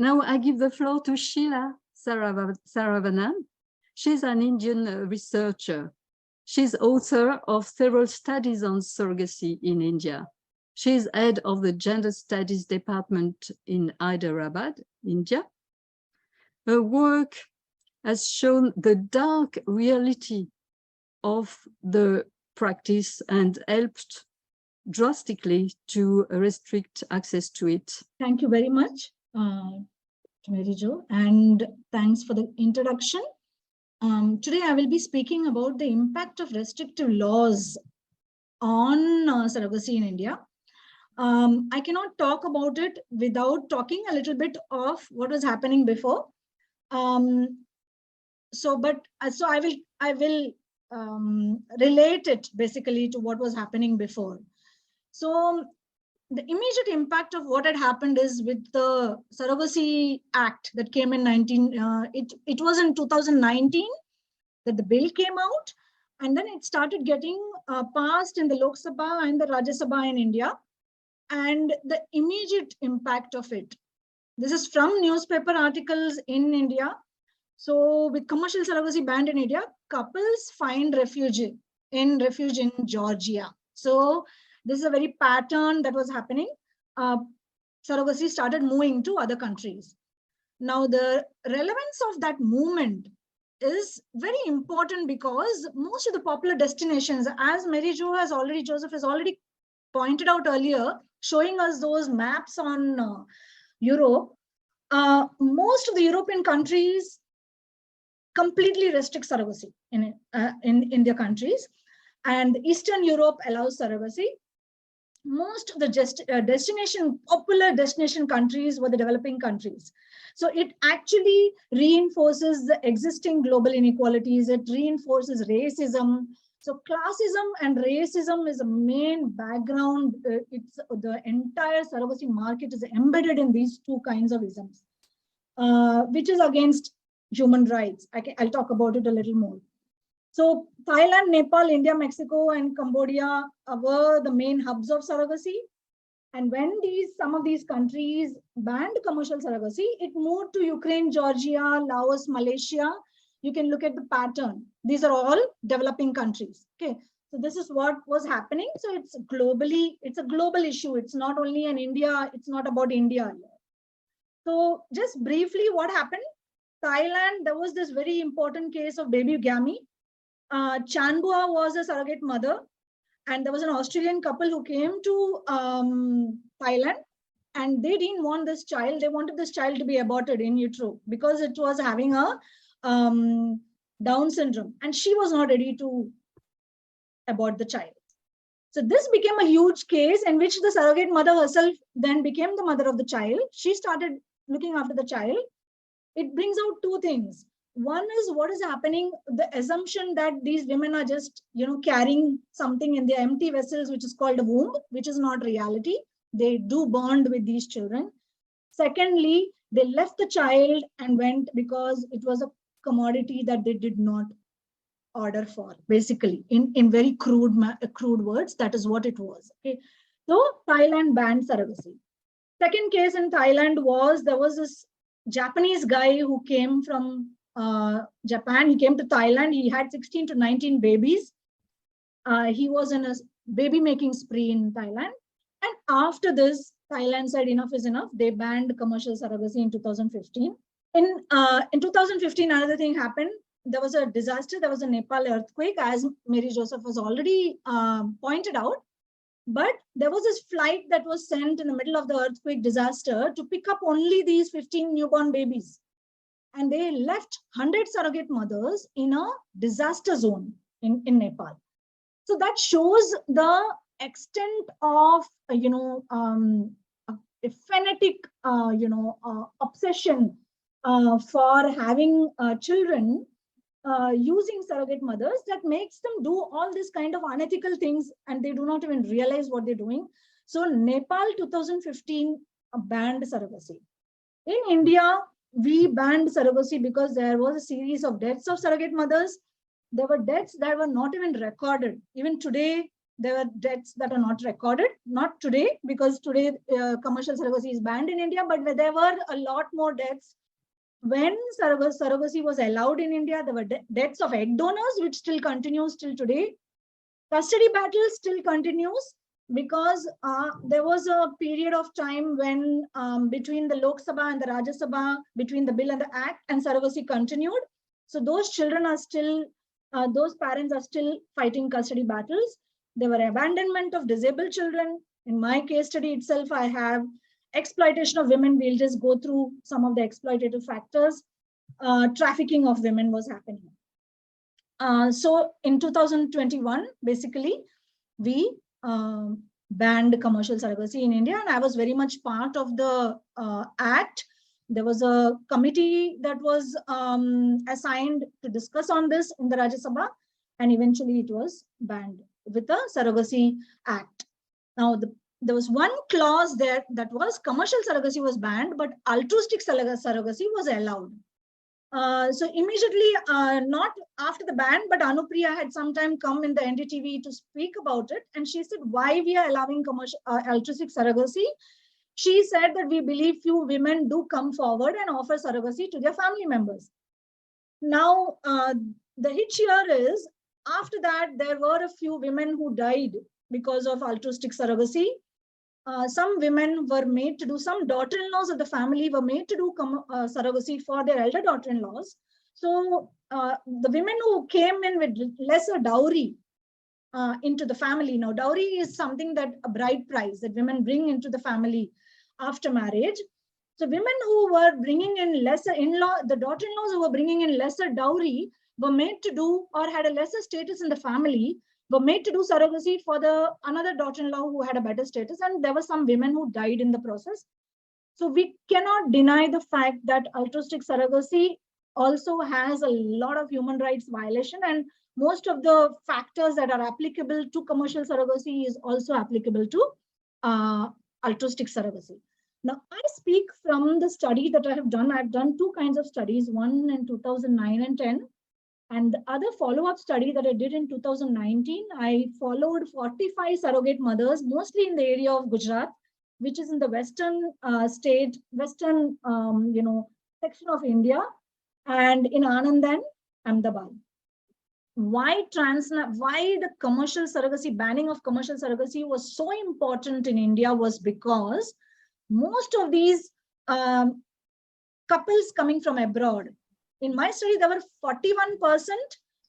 Now I give the floor to Sheela Saravanan. She's an Indian researcher. She's author of several studies on surrogacy in India. She's head of the Gender Studies Department in Hyderabad, India. Her work has shown the dark reality of the practice and helped drastically to restrict access to it. Thank you very much, Mary Jo, and thanks for the introduction. Today I will be speaking about the impact of restrictive laws on surrogacy in India. I cannot talk about it without talking a little bit of what was happening before. So I will relate it basically to what was happening before. So the immediate impact of what had happened is with the Surrogacy Act that came in it was in 2019 that the bill came out, and then it started getting passed in the Lok Sabha and the Rajya Sabha in India. And the immediate impact of it, this is from newspaper articles in India. So with commercial surrogacy banned in India, couples find refuge in Georgia. So this is a very pattern that was happening. Surrogacy started moving to other countries. Now the relevance of that movement is very important because most of the popular destinations, as Joseph has already pointed out earlier, showing us those maps on Europe, most of the European countries completely restrict surrogacy in their countries, and Eastern Europe allows surrogacy. Most of the popular destination countries were the developing countries. So it actually reinforces the existing global inequalities. It reinforces racism. So classism and racism is a main background. It's the entire surrogacy market is embedded in these two kinds of isms, which is against human rights. I'll talk about it a little more. So Thailand, Nepal, India, Mexico, and Cambodia were the main hubs of surrogacy. And when some of these countries banned commercial surrogacy, it moved to Ukraine, Georgia, Laos, Malaysia. You can look at the pattern. These are all developing countries. Okay, so this is what was happening. So it's a global issue. It's not only in India. It's not about India. So just briefly, what happened? Thailand, there was this very important case of baby Gami. Chanbua was a surrogate mother, and there was an Australian couple who came to Thailand, and they didn't want this child. They wanted this child to be aborted in utero because it was having a Down syndrome, and she was not ready to abort the child. So this became a huge case in which the surrogate mother herself then became the mother of the child. She started looking after the child. It brings out two things. One is what is happening, the assumption that these women are just, carrying something in their empty vessels, which is called a womb, which is not reality. They do bond with these children. Secondly, they left the child and went because it was a commodity that they did not order for, basically, in very crude words. That is what it was. Okay. So Thailand banned surrogacy. Second case in Thailand was, there was this Japanese guy who came from Japan. He came to Thailand. He had 16 to 19 babies. He was in a baby making spree in Thailand. And after this, Thailand said enough is enough. They banned commercial surrogacy in 2015. In 2015, another thing happened. There was a disaster. There was a Nepal earthquake, as Mary Joseph has already pointed out. But there was this flight that was sent in the middle of the earthquake disaster to pick up only these 15 newborn babies. And they left 100 surrogate mothers in a disaster zone in Nepal. So that shows the extent of, a fanatic, obsession for having children using surrogate mothers, that makes them do all this kind of unethical things, and they do not even realize what they're doing. So Nepal 2015 banned surrogacy. In India, we banned surrogacy because there was a series of deaths of surrogate mothers. There were deaths that were not even recorded. Even today, There were deaths that are not recorded, not today, because today commercial surrogacy is banned in India, but there were a lot more deaths. When surrogacy was allowed in India, there were deaths of egg donors, which still continues till today. Custody battle still continues because there was a period of time when between the Lok Sabha and the Rajya Sabha, between the bill and the act, and surrogacy continued. So those children are still, those parents are still fighting custody battles. There were abandonment of disabled children. In my case study itself, I have exploitation of women. We'll just go through some of the exploitative factors. Trafficking of women was happening. So in 2021, basically, we banned commercial surrogacy in India, and I was very much part of the act. There was a committee that was assigned to discuss on this in the Rajya Sabha, and eventually it was banned with the Surrogacy Act. Now, there was one clause there that was commercial surrogacy was banned, but altruistic surrogacy was allowed. So immediately, not after the ban, but Anupriya had sometime come in the NDTV to speak about it. And she said, why we are allowing commercial altruistic surrogacy? She said that we believe few women do come forward and offer surrogacy to their family members. Now, the hitch here is, after that, there were a few women who died because of altruistic surrogacy. Some women were made to do, some daughter-in-laws of the family were made to do surrogacy for their elder daughter-in-laws. So the women who came in with lesser dowry into the family. Now, dowry is something that a bride price that women bring into the family after marriage. So women who were bringing in lesser the daughter-in-laws who were bringing in lesser dowry were made to do, or had a lesser status in the family, were made to do surrogacy for another daughter-in-law who had a better status, and there were some women who died in the process. So we cannot deny the fact that altruistic surrogacy also has a lot of human rights violation, and most of the factors that are applicable to commercial surrogacy is also applicable to altruistic surrogacy. Now, I speak from the study that I have done. I've done two kinds of studies, one in 2009 and 10. And the other follow-up study that I did in 2019, I followed 45 surrogate mothers, mostly in the area of Gujarat, which is in the western section of India, and in Anand and Ahmedabad. Why the commercial surrogacy, banning of commercial surrogacy was so important in India was because most of these couples coming from abroad, in my study, there were 41%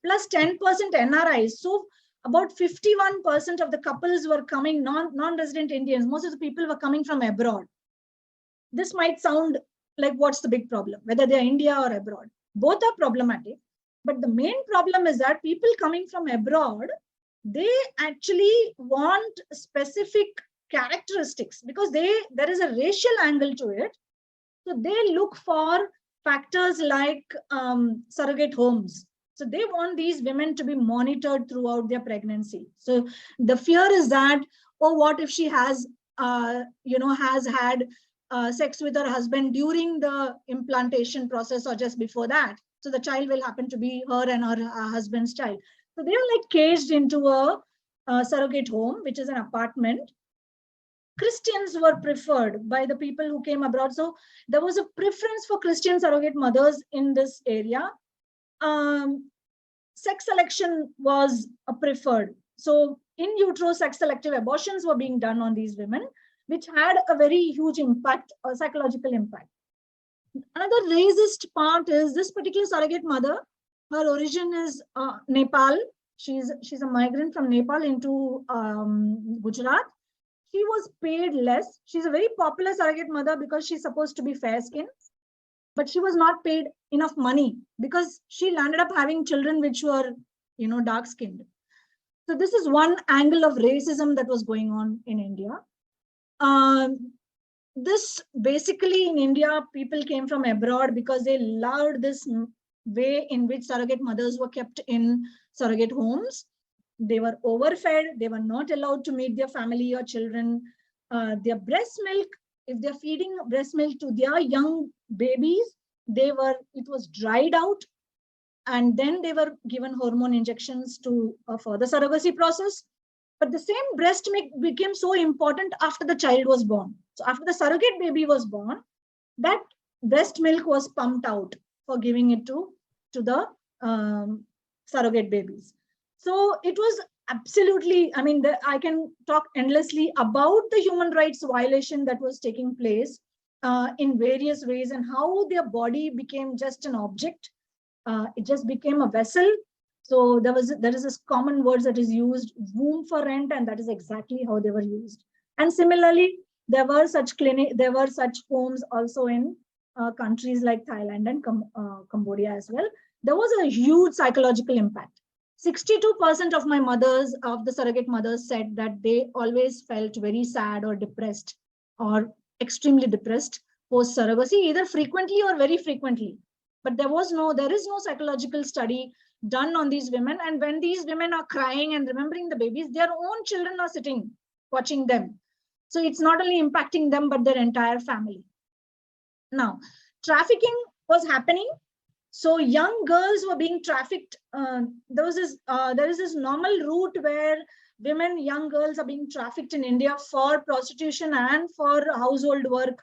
plus 10% NRIs. So about 51% of the couples were coming, non-resident Indians. Most of the people were coming from abroad. This might sound like, what's the big problem, whether they're India or abroad? Both are problematic. But the main problem is that people coming from abroad, they actually want specific characteristics because there is a racial angle to it. So they look for factors like surrogate homes. So they want these women to be monitored throughout their pregnancy. So the fear is that, oh, what if she has had sex with her husband during the implantation process or just before that? So the child will happen to be her and her husband's child. So they are like caged into a surrogate home, which is an apartment. Christians were preferred by the people who came abroad. So there was a preference for Christian surrogate mothers in this area. Sex selection was preferred. So in utero sex selective abortions were being done on these women, which had a very huge impact, a psychological impact. Another racist part is this particular surrogate mother, her origin is Nepal. She's a migrant from Nepal into Gujarat. She was paid less. She's a very popular surrogate mother because she's supposed to be fair-skinned, but she was not paid enough money because she landed up having children which were, dark-skinned. So this is one angle of racism that was going on in India. This basically in India, people came from abroad because they loved this way in which surrogate mothers were kept in surrogate homes. They were overfed. They were not allowed to meet their family or children. Their breast milk, if they're feeding breast milk to their young babies, it was dried out. And then they were given hormone injections to for the surrogacy process. But the same breast milk became so important after the child was born. So after the surrogate baby was born, that breast milk was pumped out for giving it to the surrogate babies. So it was absolutely, I mean, I can talk endlessly about the human rights violation that was taking place in various ways, and how their body became just an object. It just became a vessel. So there is this common word that is used, womb for rent, and that is exactly how they were used. And similarly, there were such homes also in countries like Thailand and Cambodia as well. There was a huge psychological impact. 62% of the surrogate mothers said that they always felt very sad or depressed or extremely depressed post surrogacy, either frequently or very frequently. But there is no psychological study done on these women. And when these women are crying and remembering the babies, their own children are sitting watching them. So it's not only impacting them, but their entire family. Now, trafficking was happening. So young girls were being trafficked. There is this normal route where young girls are being trafficked in India for prostitution and for household work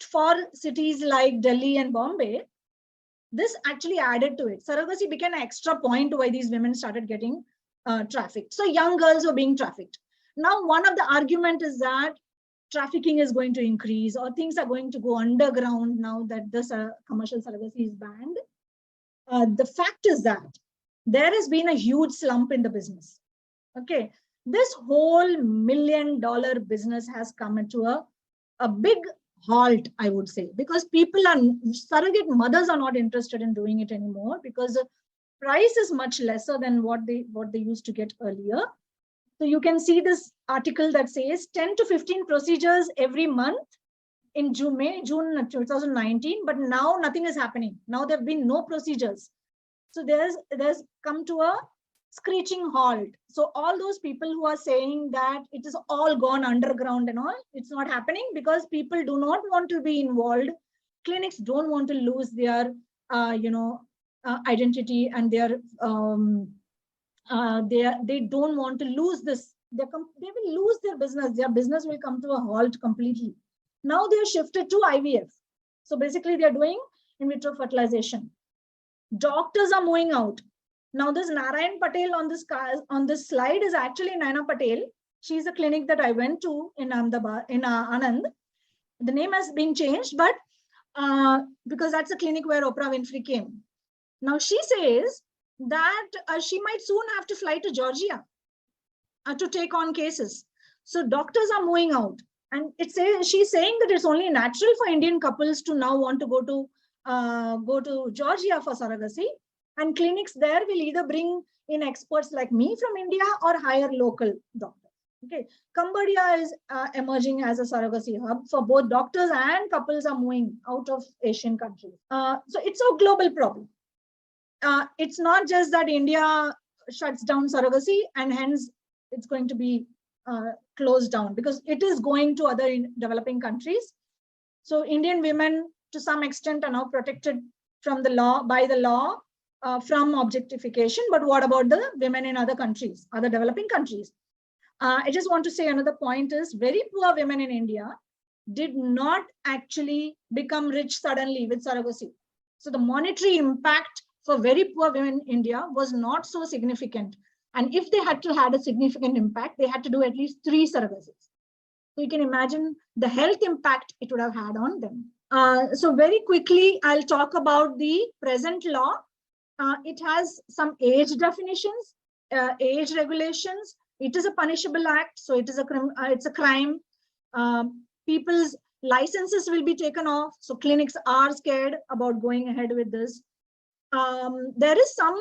for cities like Delhi and Bombay. This actually added to it. Surrogacy became an extra point why these women started getting trafficked. So young girls were being trafficked. Now, one of the argument is that trafficking is going to increase, or things are going to go underground now that this commercial surrogacy is banned. The fact is that there has been a huge slump in the business. Okay, this whole $1 million business has come into a big halt, I would say, because surrogate mothers are not interested in doing it anymore, because the price is much lesser than what they used to get earlier. So you can see this article that says 10 to 15 procedures every month in June 2019, but now nothing is happening. Now there have been no procedures. So there's come to a screeching halt. So all those people who are saying that it is all gone underground and all, it's not happening, because people do not want to be involved. Clinics don't want to lose their identity, and their they don't want to lose this. They will lose their business. Their business will come to a halt completely. Now they are shifted to IVF. So basically they are doing in vitro fertilization. Doctors are moving out. Now this Narayan Patel on this slide is actually Naina Patel. She's a clinic that I went to in Ahmedabad, in Anand. The name has been changed, but because that's a clinic where Oprah Winfrey came. Now she says that she might soon have to fly to Georgia to take on cases. So doctors are moving out, and she's saying that it's only natural for Indian couples to now want to go to Georgia for surrogacy, and clinics there will either bring in experts like me from India or hire local doctors. Okay, Cambodia is emerging as a surrogacy hub for both doctors, and couples are moving out of Asian countries. So it's a global problem. It's not just that India shuts down surrogacy and hence it's going to be closed down, because it is going to other developing countries. So Indian women to some extent are now protected from by the law from objectification. But what about the women in other countries, other developing countries? I just want to say another point is, very poor women in India did not actually become rich suddenly with surrogacy. So the monetary impact for very poor women in India was not so significant. And if they had a significant impact, they had to do at least 3 surrogacies. So you can imagine the health impact it would have had on them. So very quickly, I'll talk about the present law. It has some age definitions, age regulations. It is a punishable act, so it's a crime. People's licenses will be taken off, so clinics are scared about going ahead with this. There is some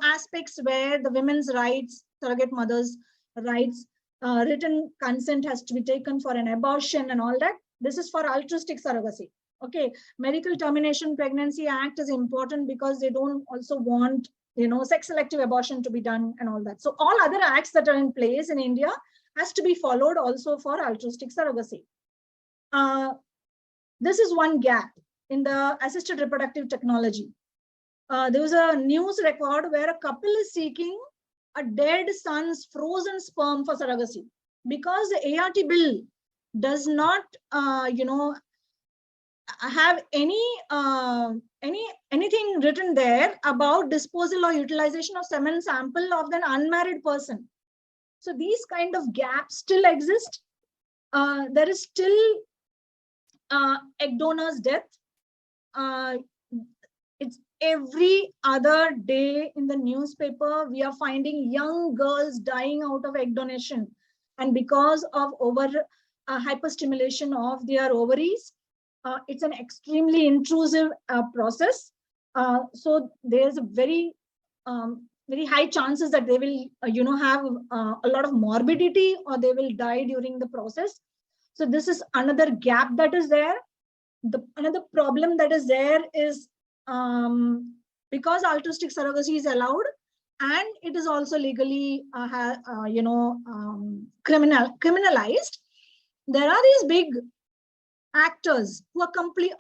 aspects where the women's rights, surrogate mothers' rights, written consent has to be taken for an abortion and all that. This is for altruistic surrogacy. Okay, Medical Termination Pregnancy Act is important because they don't also want sex selective abortion to be done and all that. So all other acts that are in place in India has to be followed also for altruistic surrogacy. This is one gap in the assisted reproductive technology. There was a news record where a couple is seeking a dead son's frozen sperm for surrogacy, because the ART bill does not, have anything written there about disposal or utilization of semen sample of an unmarried person. So these kind of gaps still exist. There is still egg donor's death. It's every other day in the newspaper. We are finding young girls dying out of egg donation, and because of hyperstimulation of their ovaries. It's an extremely intrusive process. So there's a very high chances that they will, have a lot of morbidity, or they will die during the process. So this is another gap that is there. Another problem that is there is, because altruistic surrogacy is allowed, and it is also legally, criminalized. There are these big actors who are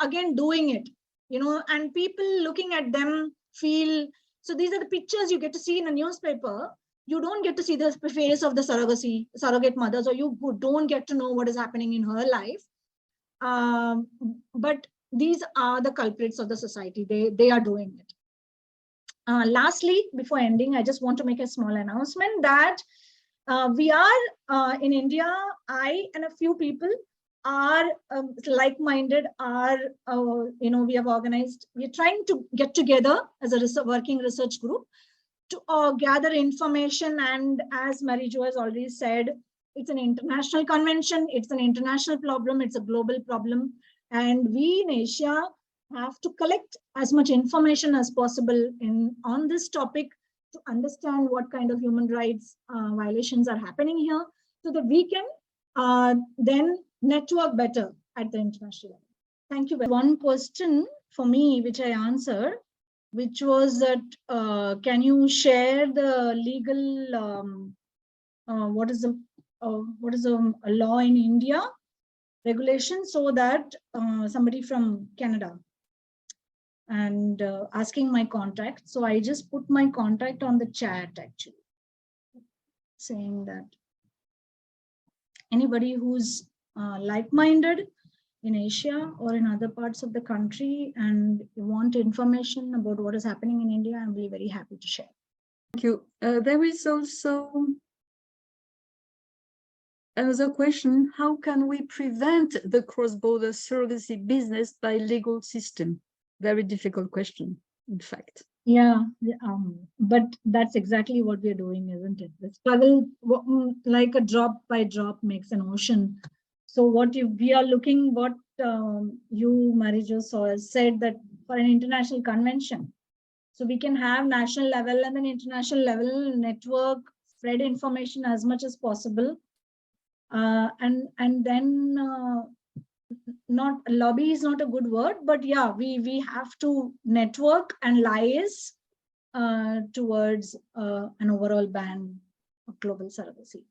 again doing it, and people looking at them feel. So these are the pictures you get to see in a newspaper. You don't get to see the face of the surrogate mothers, or you don't get to know what is happening in her life. But these are the culprits of the society. They are doing it. Lastly, before ending, I just want to make a small announcement that we are in India. I and a few people are like-minded. We have organized. We are trying to get together as a working research group to gather information. And as Mary-Jo has already said, it's an international convention. It's an international problem. It's a global problem. And we in Asia have to collect as much information as possible on this topic to understand what kind of human rights violations are happening here, so that we can then network better at the international level. Thank you. One question for me, which I answered, which was that can you share the legal, what is the law in India regulation, so that somebody from Canada, and asking my contact. So I just put my contact on the chat, actually, saying that anybody who's like-minded in Asia or in other parts of the country and want information about what is happening in India, I'll be very happy to share. Thank you. There is also another question: how can we prevent the cross-border surrogacy business by legal system? Very difficult question, in fact. Yeah, but that's exactly what we're doing, isn't it? The struggle, like a drop by drop makes an ocean. So we are looking, what you, Mary-Jo, said, that for an international convention, so we can have national level and then international level network, spread information as much as possible, and then not lobby is not a good word, but yeah, we have to network and liaise towards an overall ban of global surrogacy.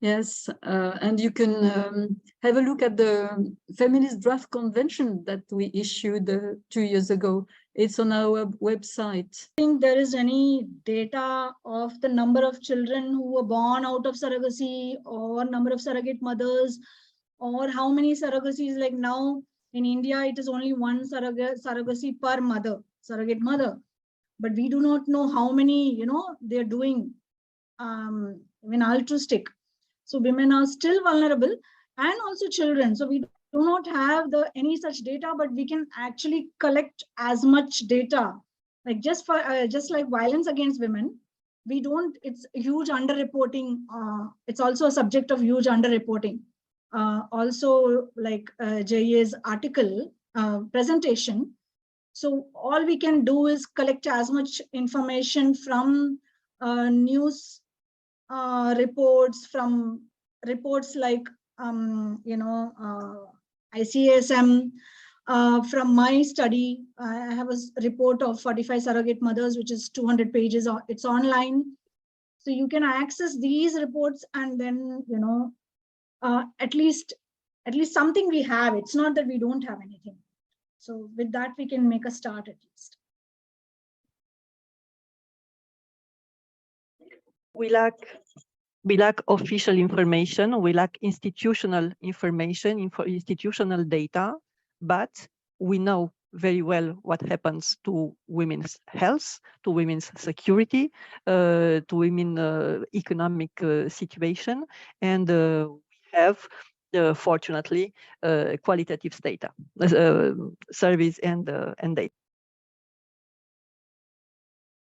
Yes, and you can have a look at the feminist draft convention that we issued 2 years ago. It's on our website. I think there is any data of the number of children who were born out of surrogacy, or number of surrogate mothers, or how many surrogacies. Like now in India, it is only one surrogacy per surrogate mother. But we do not know how many, they're doing even altruistic. So women are still vulnerable, and also children. So we do not have any such data, but we can actually collect as much data. Like just like violence against women, we don't. It's huge underreporting. It's also a subject of huge underreporting. Also, like JA's article presentation. So all we can do is collect as much information from news reports, from reports like ICASM. From my study, I have a report of 45 surrogate mothers, which is 200 pages. It's online, so you can access these reports, and then at least something we have. It's not that we don't have anything. So with that, we can make a start at least. We lack official information, we lack institutional information, institutional data, but we know very well what happens to women's health, to women's security, to women's economic situation, and we have, fortunately, qualitative data, surveys and data.